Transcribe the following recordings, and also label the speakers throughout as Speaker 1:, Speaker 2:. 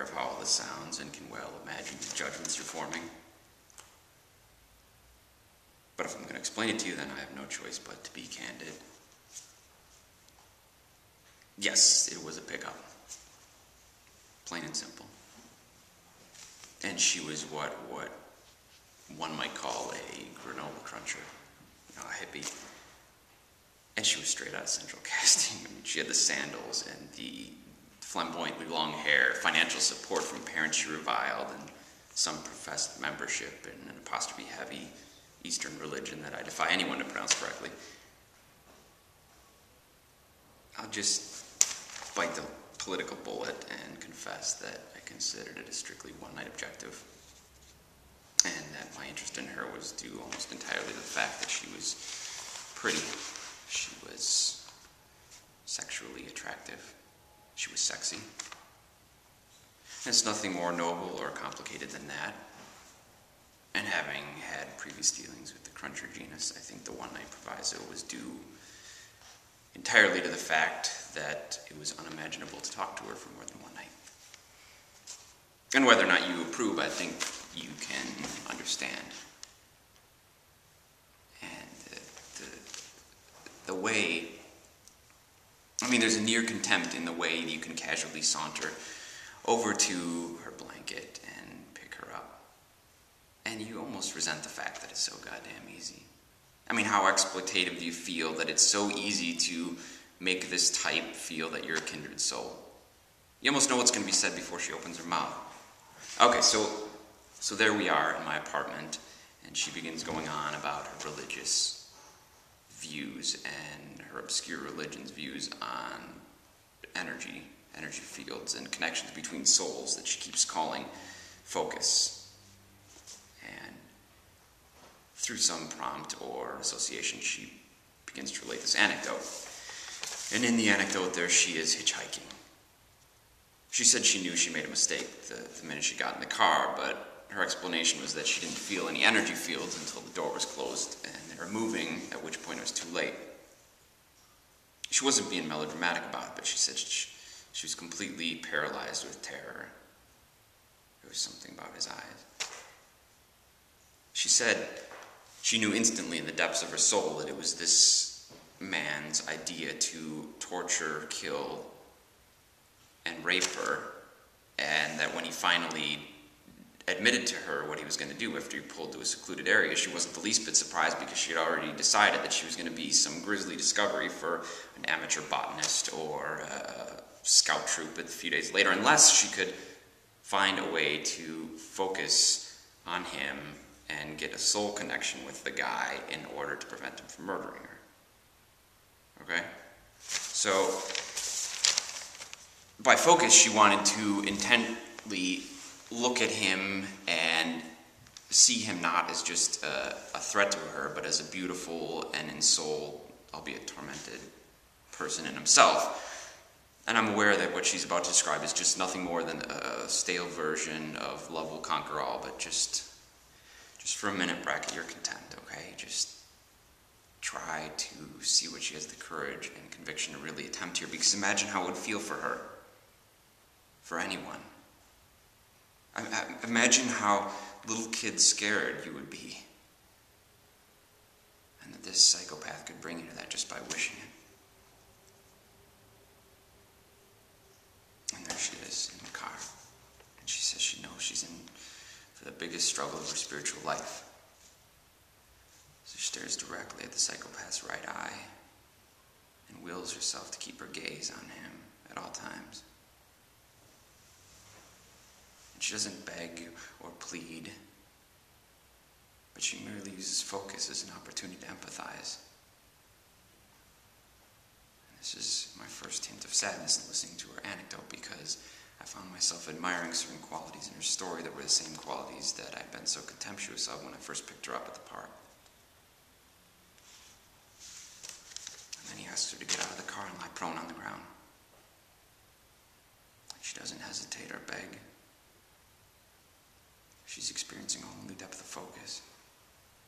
Speaker 1: of how all this sounds and can well imagine the judgments you're forming. But if I'm going to explain it to you, then I have no choice but to be candid. Yes, it was a pickup. Plain and simple. And she was what one might call a granola cruncher, a hippie. And she was straight out of Central Casting. I mean, she had the sandals and the flamboyantly long hair, financial support from parents she reviled, and some professed membership in an apostrophe-heavy Eastern religion that I defy anyone to pronounce correctly. I'll just bite the political bullet and confess that I considered it a strictly one-night objective, and that my interest in her was due almost entirely to the fact that she was pretty. She was sexually attractive. She was sexy. It's nothing more noble or complicated than that. And having had previous dealings with the cruncher genus, I think the one-night proviso was due entirely to the fact that it was unimaginable to talk to her for more than one night. And whether or not you approve, I think you can understand. And the way, I mean, there's a near contempt in the way you can casually saunter over to her blanket and pick her up. And you almost resent the fact that it's so goddamn easy. I mean, how exploitative do you feel that it's so easy to make this type feel that you're a kindred soul? You almost know what's going to be said before she opens her mouth. Okay, so there we are in my apartment, and she begins going on about her religious views and her obscure religion's views on energy fields and connections between souls that she keeps calling focus. And through some prompt or association, she begins to relate this anecdote. And in the anecdote there, she is hitchhiking. She said she knew she made a mistake the minute she got in the car, but her explanation was that she didn't feel any energy fields until the door was closed and they were moving, at which point it was too late. She wasn't being melodramatic about it, but she said she was completely paralyzed with terror. There was something about his eyes. She said she knew instantly in the depths of her soul that it was this man's idea to torture, kill, and rape her, and that when he finally admitted to her what he was going to do after he pulled to a secluded area, she wasn't the least bit surprised because she had already decided that she was going to be some grisly discovery for an amateur botanist or a scout troop a few days later, unless she could find a way to focus on him and get a soul connection with the guy in order to prevent him from murdering her. Okay? So, by focus, she wanted to intently look at him and see him not as just a threat to her, but as a beautiful and in soul, albeit tormented, person in himself. And I'm aware that what she's about to describe is just nothing more than a stale version of Love Will Conquer All, but just for a minute, bracket your contempt, okay? Just try to see what she has the courage and conviction to really attempt here, because imagine how it would feel for her, for anyone. Imagine how little kid scared you would be, and that this psychopath could bring you to that just by wishing it. And there she is in the car, and she says she knows she's in for the biggest struggle of her spiritual life. So she stares directly at the psychopath's right eye and wills herself to keep her gaze on him at all times. And she doesn't beg or plead, but she merely uses focus as an opportunity to empathize. And this is my first hint of sadness in listening to her anecdote, because I found myself admiring certain qualities in her story that were the same qualities that I'd been so contemptuous of when I first picked her up at the park. And then he asks her to get out of the car and lie prone on the ground. She doesn't hesitate or beg. She's experiencing a whole new depth of focus.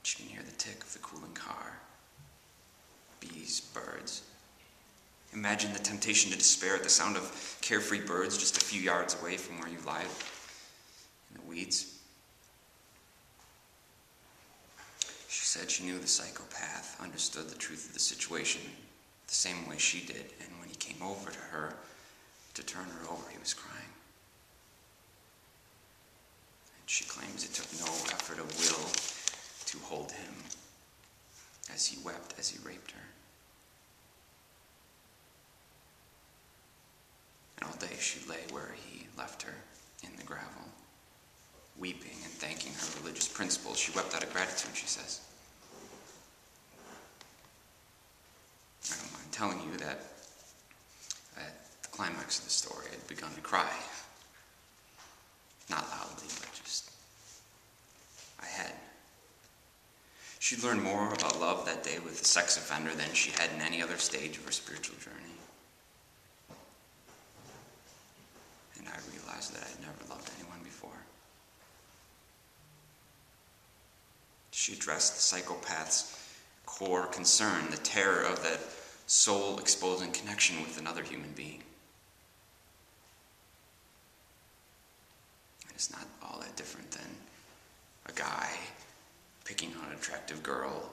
Speaker 1: She can hear the tick of the cooling car, bees, birds. Imagine the temptation to despair at the sound of carefree birds just a few yards away from where you lie in the weeds. She said she knew the psychopath understood the truth of the situation the same way she did, and when he came over to her to turn her over, he was crying. And she claims it took no effort of will to hold him as he wept as he raped her. And all day she lay where he left her, in the gravel, weeping and thanking her religious principles. She wept out of gratitude, she says. I don't mind telling you that at the climax of the story, I'd begun to cry. Not loudly, but just, I had. She'd learned more about love that day with a sex offender than she had in any other stage of her spiritual journey. And I realized that I'd never loved anyone before. She addressed the psychopath's core concern, the terror of that soul-exposing connection with another human being. And it's not all that different than a guy picking on an attractive girl,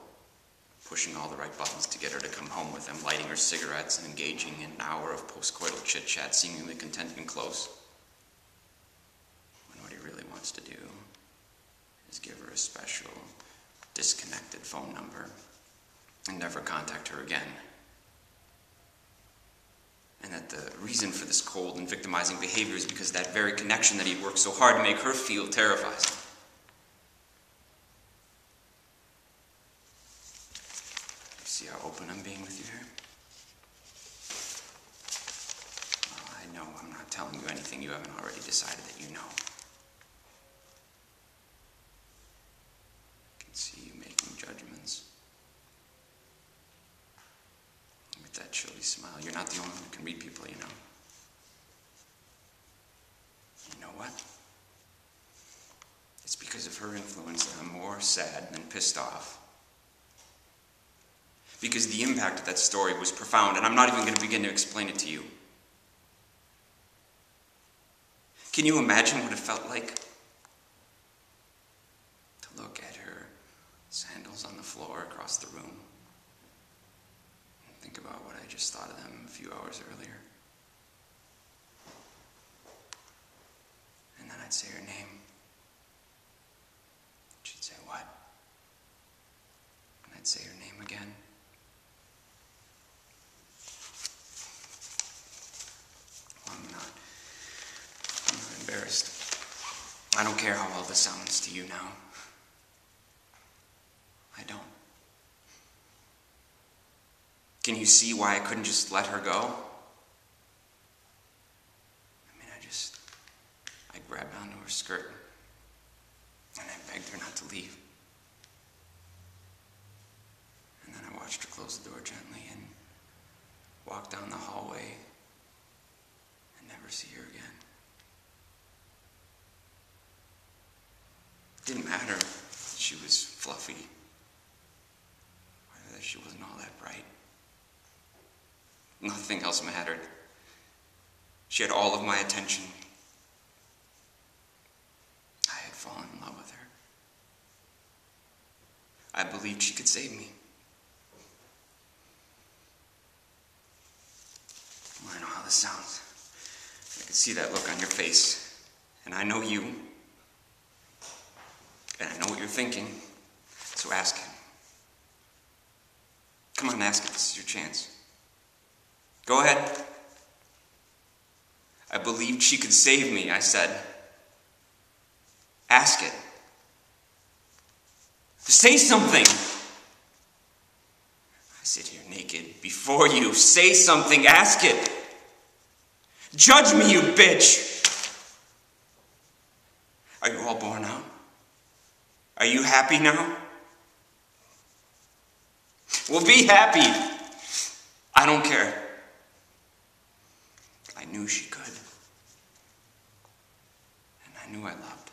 Speaker 1: pushing all the right buttons to get her to come home with him, lighting her cigarettes and engaging in an hour of postcoital chit-chat, seemingly content and close. When what he really wants to do is give her a special, disconnected phone number and never contact her again. And that the reason for this cold and victimizing behavior is because that very connection that he'd worked so hard to make her feel terrifies him. You see how open I'm being with you here? Well, I know I'm not telling you anything you haven't already decided that you know. I can see you making judgments. With that chilly smile, you're not the only one who can read people, you know. You know what? It's because of her influence that I'm more sad than pissed off. Because the impact of that story was profound, and I'm not even going to begin to explain it to you. Can you imagine what it felt like to look at her sandals on the floor across the room? Think about what I just thought of them a few hours earlier. And then I'd say her name. She'd say, "What?" And I'd say her name again. Well, I'm not embarrassed. I don't care how well this sounds to you now. I don't. Can you see why I couldn't just let her go? I mean, I grabbed onto her skirt, and I begged her not to leave. And then I watched her close the door gently and walk down the hallway and never see her again. It didn't matter that she was fluffy, or that she wasn't all that bright. Nothing else mattered. She had all of my attention. I had fallen in love with her. I believed she could save me. Well, I know how this sounds. I could see that look on your face. And I know you. And I know what you're thinking. So ask it. Come on, ask it. This is your chance. Go ahead. I believed she could save me, I said. Ask it. Say something. I sit here naked before you. Say something. Ask it. Judge me, you bitch. Are you all born out? Are you happy now? Well, be happy. I don't care. I knew she could. And I knew I loved.